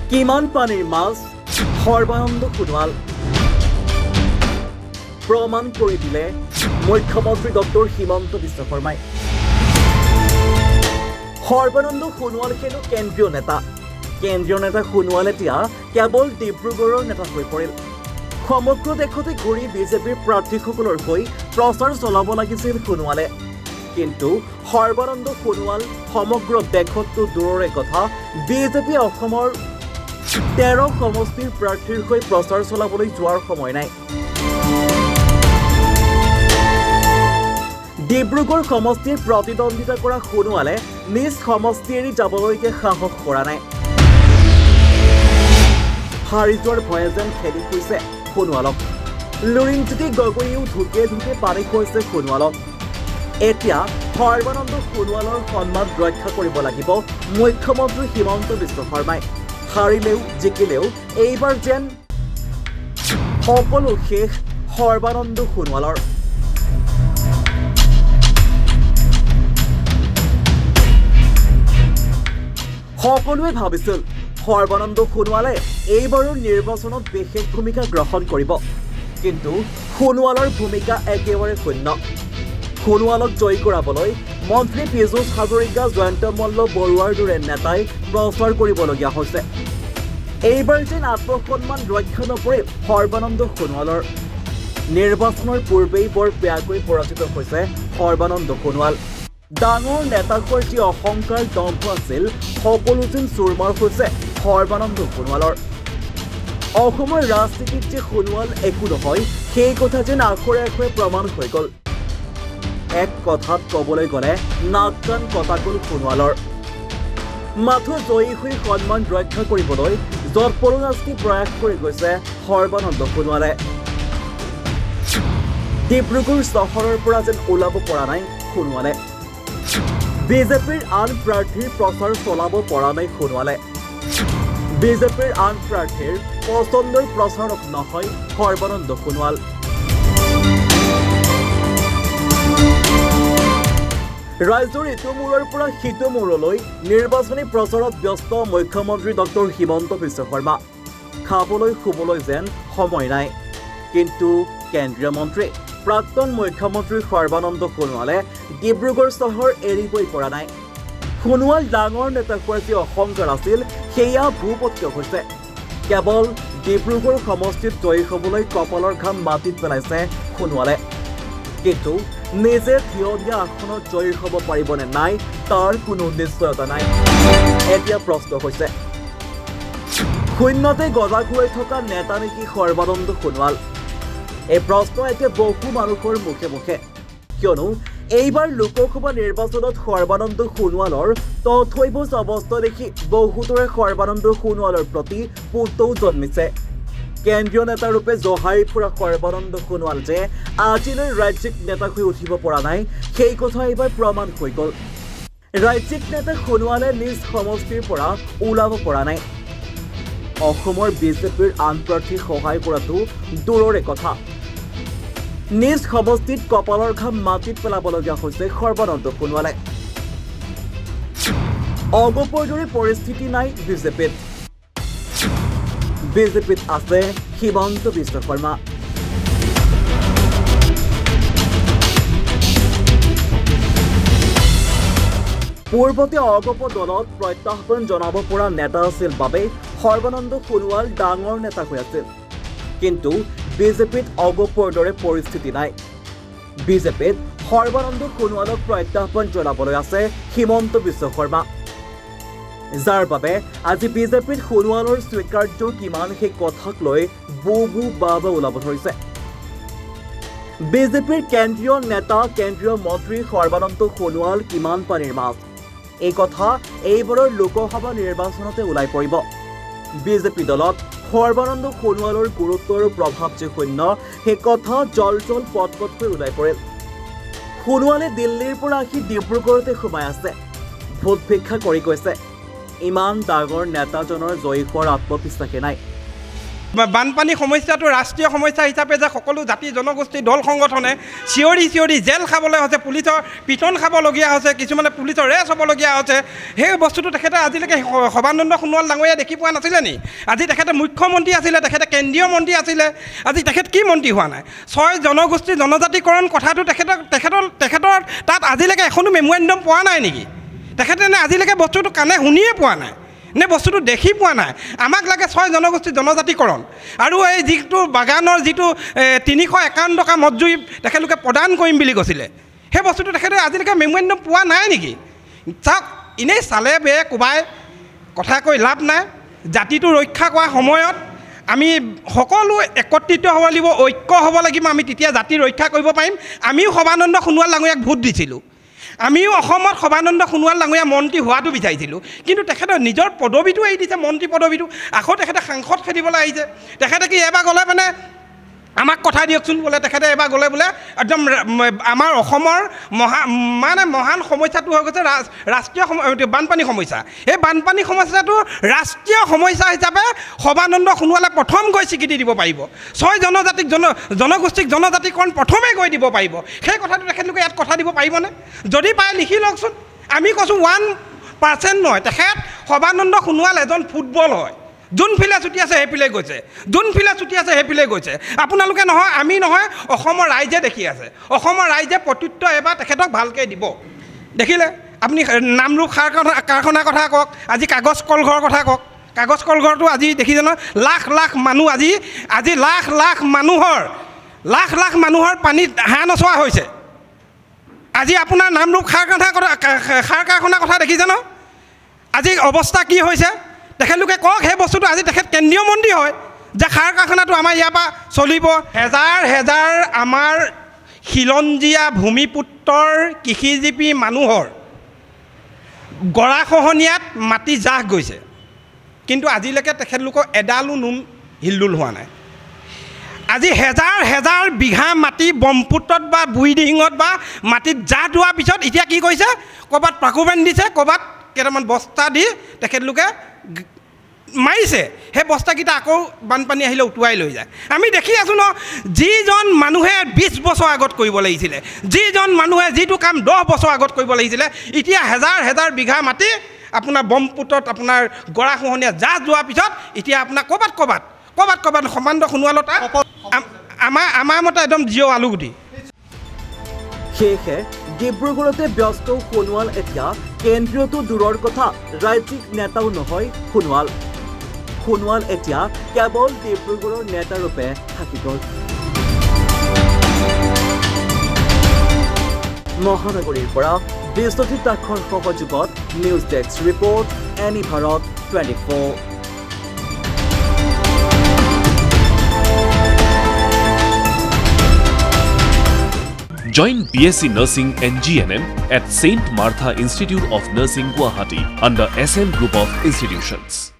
কিমান পানীৰ মাছ সৰ্বানন্দ সোণোৱাল প্ৰমাণ কৰি দিলে মুখ্যমন্ত্ৰী ডক্টৰ হিমন্ত বিশ্ব শৰ্মাই সৰ্বানন্দ সোণোৱাল হেনো কেন্দ্ৰীয় নেতা সোণোৱাল এতিয়া কেৱল ডিব্ৰুগড়ৰ নেতা হৈ পৰিল সমগ্ৰ দেশতে ঘূৰি বিজেপিৰ প্ৰাৰ্থীসকলৰ হৈ প্ৰচাৰ চলাব লাগিছিল সোণোৱালে কিন্তু সৰ্বানন্দ সোণোৱাল সমগ্ৰ দেশতো দূৰৰে কথা বিজেপি অসমৰ 13 সমষ্টিৰ প্ৰাৰ্থীৰ হৈ প্ৰচাৰ চলাবলৈ যোৱাৰ সময় নাই ডিব্ৰুগড় সমষ্টিৰ প্ৰতিদ্বন্দ্বিতা কৰা সোণোৱালে নিজ সমষ্টি এৰি যাবলৈকে সাহস কৰা নাই হাৰি যোৱাৰ ভয়ে যেন খেলি ফুৰিছে সোণোৱালক লুৰিণজ্যোতি গগৈয়েও ধুকে পানী খুৱাইছে সোণোৱালক এতিয়া সৰ্বানন্দ সোণোৱালৰ সন্মান ৰক্ষা কৰিব লাগিব মুখ্যমন্ত্ৰী হিমন্ত বিশ্ব শৰ্মাই হাৰিলেও জিকিলেও এইবাৰ যেন সকলো শেষ সৰ্বানন্দ সোণোৱালৰ সকলোৱে ভাবিছিল সৰ্বানন্দ সোণোৱালে এইবাৰৰ নিৰ্বাচনত বিশেষ ভূমিকা গ্ৰহণ কৰিব কিন্তু সোণোৱালৰ ভূমিকা একেবাৰে শূন্য সোণোৱালক জয় কৰাবলৈ মন্ত্ৰী পীযুষ হাজৰিকা জয়ন্ত মল্ল বৰুৱাৰ দৰে নেতাই প্ৰচাৰ কৰিবলগীয়া হৈছে এইবাৰ যেন আত্মসন্মান ৰক্ষা নপৰে সৰ্বানন্দ সোণোৱালৰ নিৰ্বাচনৰ পূৰ্বেই বৰ বেয়াকৈ পৰাজিত হৈছে সৰ্বানন্দ সোণোৱাল ডাঙৰ নেতাকৰ যি অহংকাৰ দম্ভ আছিল সকলো যেন চুৰমাৰ হৈছে সৰ্বানন্দ সোণোৱালৰ অসমৰ ৰাজনীতিত যে সোণোৱাল একো নহয় সেই কথা যেন আখৰে আখৰে প্ৰমাণ হৈ গ'ল এক কথাত ক'বলৈ গ'লে নাক কাণ কটা গ'ল সোণোৱালৰ মাথো জয়ী হৈ সন্মান ৰক্ষা কৰিবলৈ যৎপৰোনাস্তি প্ৰয়াস কৰি গৈছে সৰ্বানন্দ সোণোৱালে ডিব্ৰুগড় চহৰৰ পৰা যেন ওলাব পৰা নাই সোণোৱালে বিজেপিৰ আন প্ৰাৰ্থীৰ প্ৰচাৰ চলাব পৰা নাই সোণোৱালে বিজেপিৰ আন প্ৰাৰ্থীৰ পচন্দৰ প্ৰচাৰক নহয় সৰ্বানন্দ সোণোৱাল ৰাজ্যৰ ইটো মূৰৰ পৰা সিটো মূৰলৈ নিৰ্বাচনী প্ৰচাৰত ব্যস্ত মুখ্যমন্ত্ৰী ডক্টৰ হিমন্ত বিশ্ব শৰ্মা খাবলৈ শুবলৈ যেন সময় নাই কিন্তু কেন্দ্ৰীয় মন্ত্ৰী প্ৰাক্তন মুখ্যমন্ত্ৰী সৰ্বানন্দ সোণোৱালে ডিব্ৰুগড় চহৰ এৰিবই পৰা নাই সোণোৱাল ডাঙৰ নেতা হোৱাৰ যি অহংকাৰ আছিল সেয়া ভূপতীয় হৈছে কেৱল ডিব্ৰুগড় সমষ্টিত জয়ী হ'বলৈ কপালৰ ঘাম মাটিত পেলাইছে সোণোৱালে কিন্তু নিজে থিয় দিয়া আসনত জয়ী হ'ব পাৰিবনে নাই তাৰ কোনো নিশ্চয়তা নাই এতিয়া প্ৰশ্ন হৈছে শূন্যতে গজা ঘূৰাই থকা নেতা নেকি সৰ্বানন্দ সোণোৱাল এই প্ৰশ্ন এতিয়া বহু মানুহৰ মুখে মুখে কিয়নো এইবাৰ লোকসভা নিৰ্বাচনত সৰ্বানন্দ সোণোৱালৰ তথৈবচ অৱস্থা দেখি বহুতৰে সৰ্বানন্দ সোণোৱালৰ প্ৰতি পুতৌ জন্মিছে কেন্দ্ৰীয় নেতাৰূপে জহাই ফুৰা সৰ্বানন্দ সোণোৱাল যে আজিলৈ ৰাজ্যিক নেতা হৈ উঠিব পৰা নাই সেই কথা এইবাৰ প্ৰমাণ হৈ গ'ল ৰাজ্যিক নেতা সোণোৱালে নিজ সমষ্টিৰ পৰা ওলাব পৰা নাই অসমৰ বিজেপিৰ আন প্ৰাৰ্থীক সহায় কৰাটো দূৰৰে কথা নিজ সমষ্টিত কপালৰ ঘাম মাটিত পেলাবলগীয়া হৈছে সৰ্বানন্দ সোণোৱালে অগপৰ দৰে পৰিস্থিতি নাই বিজেপিত আছে হিমন্ত বিশ্ব শৰ্মা পূৰ্বতে অগপ দলত প্ৰত্যাহ্বান জনাব পৰা নেতা আছিল বাবে সৰ্বানন্দ সোণোৱাল ডাঙৰ নেতা হৈ আছিল কিন্তু বিজেপিত অগপৰ দৰে পৰিস্থিতি নাই বিজেপিত সৰ্বানন্দ সোণোৱালক প্ৰত্যাহ্বান জনাবলৈ আছে হিমন্ত বিশ্ব শৰ্মা যাৰ বাবে আজি বিজেপিৰ সোণোৱালৰ স্বীকাৰ্য কিমান সেই কথাক লৈ বহু বাবা ওলাব ধৰিছে বিজেপিৰ কেন্দ্ৰীয় নেতা কেন্দ্ৰীয় মন্ত্ৰী সৰ্বানন্দ সোণোৱাল কিমান পানীৰ মাছ এই কথা এইবাৰৰ লোকসভা নিৰ্বাচনতে ওলাই পৰিব বিজেপি দলত সৰ্বানন্দ সোণোৱালৰ গুৰুত্ব আৰু প্ৰভাৱ যে শূন্য সেই কথা জল পটকৈ ওলাই পৰিল সোণোৱালে দিল্লীৰ পৰা আহি ডিব্ৰুগড়তে সোমাই আছে ভোট ভিক্ষা কৰি গৈছে ইমান ডাঙৰ নেতাজনৰ জয়ী হোৱাৰ আত্মবিশ্বাসে নাই বানপানী সমস্যাটো ৰাষ্ট্ৰীয় সমস্যা হিচাপে যে সকলো জাতি জনগোষ্ঠী দল সংগঠনে চিঞৰি জেল খাবলৈ হৈছে, পুলিচৰ পিটন খাবলগীয়া হৈছে, কিছুমানে পুলিচৰ ৰেষ্ট হ'বলগীয়া হৈছে। সেই বস্তুটো তেখেতে আজিলৈকে সৰ্বানন্দ সোণোৱাল ডাঙৰীয়াই দেখি পোৱা নাছিলে নি? আজি তেখেতে মুখ্যমন্ত্ৰী আছিলে, তেখেতে কেন্দ্ৰীয় মন্ত্ৰী আছিলে, আজি তেখেত কি মন্ত্ৰী হোৱা নাই? 6 জনগোষ্ঠী জনজাতিকৰণ কথাটো তেখেতৰ তাত আজিলৈকে এখনো মেমোৰেণ্ডাম পোৱা নাই নেকি? তেখেতে নে আজিলৈকে বস্তুটো কাণে শুনিয়ে পোৱা নাই নে বস্তুটো দেখি পোৱা নাই? আমাক লাগে 6 জনগোষ্ঠী জনজাতিকৰণ আৰু এই যিটো বাগানৰ যিটো 351 টকা মজুৰি তেখেতলোকে প্ৰদান কৰিম বুলি কৈছিলে, সেই বস্তুটো তেখেতে আজিলৈকে মেমোৰেণ্ডাম পোৱা নাই নেকি? চাওক, এনেই চালে বেয়ে কোবাই কথা কৈ লাভ নাই। জাতিটো ৰক্ষা কৰাৰ সময়ত আমি সকলো একত্ৰিত হ'ব লাগিব, ঐক্য হ'ব লাগিব, আমি তেতিয়া জাতি ৰক্ষা কৰিব পাৰিম। আমিও সৰ্বানন্দ সোণোৱাল ডাঙৰীয়াক ভোট দিছিলোঁ, আমিও অসমত সৰ্বানন্দ সোণোৱাল ডাঙৰীয়া মন্ত্ৰী হোৱাটো বিচাৰিছিলোঁ, কিন্তু তেখেতে নিজৰ পদবীটো এৰি দিছে, মন্ত্ৰী পদবীটো। আকৌ তেখেতে সাংসদ খেদিবলৈ আহিছে। তেখেতে কি এবাৰ গ'লে মানে আমাক কথা দিয়কচোন বোলে, তেখেতে এবাৰ গ'লে বোলে একদম আমাৰ অসমৰ মহান সমস্যাটো হৈ গৈছে ৰাষ্ট্ৰীয় বানপানী সমস্যা। এই বানপানী সমস্যাটো ৰাষ্ট্ৰীয় সমস্যা হিচাপে সৰ্বানন্দ সোণোৱালে প্ৰথম গৈ স্বীকৃতি দিব পাৰিব। 6 জনগোষ্ঠীক জনজাতিকৰণ প্ৰথমে গৈ দিব পাৰিব। সেই কথাটো তেখেতলোকে ইয়াত কথা দিব পাৰিবনে? যদি পাৰে লিখি লওকচোন। আমি কৈছোঁ 1% নহয়, তেখেত সৰ্বানন্দ সোণোৱাল এজন ফুটবল হয়। যোনফালে ছুটি আছে সেইফালে গৈছে, যোনফালে ছুটি আছে সেইফালে গৈছে। আপোনালোকে নহয়, আমি নহয়, অসমৰ ৰাইজে দেখি আছে। অসমৰ ৰাইজে প্ৰত্যুত্তৰ এবাৰ তেখেতক ভালকৈ দিব। দেখিলে আপুনি নামৰূপ সাৰ কাৰখানাৰ কথা কওক, আজি কাগজ কলঘৰৰ কথা কওক। কাগজ কলঘৰটো আজি দেখিছে নহয়, লাখ লাখ মানুহ আজি লাখ লাখ মানুহৰ পানীত হাঁহ নচোৱা হৈছে। আজি আপোনাৰ নামৰূপ সাৰ কাৰখানাৰ কথা দেখিছে ন? আজি অৱস্থা কি হৈছে তেখেতলোকে কওক। সেই বস্তুটো আজি তেখেত কেন্দ্ৰীয় মন্ত্ৰী হয় যে সাৰ কাৰখানাটো আমাৰ ইয়াৰ পৰা চলিব। হেজাৰ আমাৰ খিলঞ্জীয়া ভূমিপুত্ৰৰ কৃষিজীৱী মানুহৰ গৰাখহনীয়াত মাটি জাহ গৈছে, কিন্তু আজিলৈকে তেখেতলোকৰ এডালো নোম হিলদোল হোৱা নাই। আজি হেজাৰ বিঘা মাটি ব্ৰহ্মপুত্ৰত বা বুঢ়ীদিহিঙত বা মাটিত জাহ যোৱাৰ পিছত এতিয়া কি কৰিছে, ক'ৰবাত পাকুবেন দিছে, ক'ৰবাত কেইটামান বস্তা দি তেখেতলোকে মাৰিছে। সেই বস্তাকেইটা আকৌ বানপানী আহিলে উটুৱাই লৈ যায়। আমি দেখি আছোঁ ন, যিজন মানুহে 20 বছৰ আগত কৰিব লাগিছিলে, যিজন মানুহে যিটো কাম 10 বছৰ আগত কৰিব লাগিছিলে, এতিয়া হেজাৰ বিঘা মাটি আপোনাৰ ব্ৰহ্মপুত্ৰত আপোনাৰ গৰাখহনীয়া জাহ যোৱাৰ পিছত এতিয়া আপোনাৰ ক'ৰবাত সৰ্বানন্দ সোণোৱালৰ তাত আমাৰ মতে একদম জিঅ' আলুগুটি। সেয়েহে ডিব্ৰুগড়তে ব্যস্ত সোণোৱাল এতিয়া কেন্দ্ৰীয়তো দূৰৰ কথা, ৰাজ্যিক নেতাও নহয় সোণোৱাল এতিয়া কেৱল ডিব্ৰুগড়ৰ নেতাৰূপে থাকি গ'ল। মহানগৰীৰ পৰা বিশ্বজিৎ দাসৰ সহযোগত news desk report, any Bharat 24। Join BSc Nursing and GNM at St. Martha Institute of Nursing, Guwahati under SM Group of Institutions.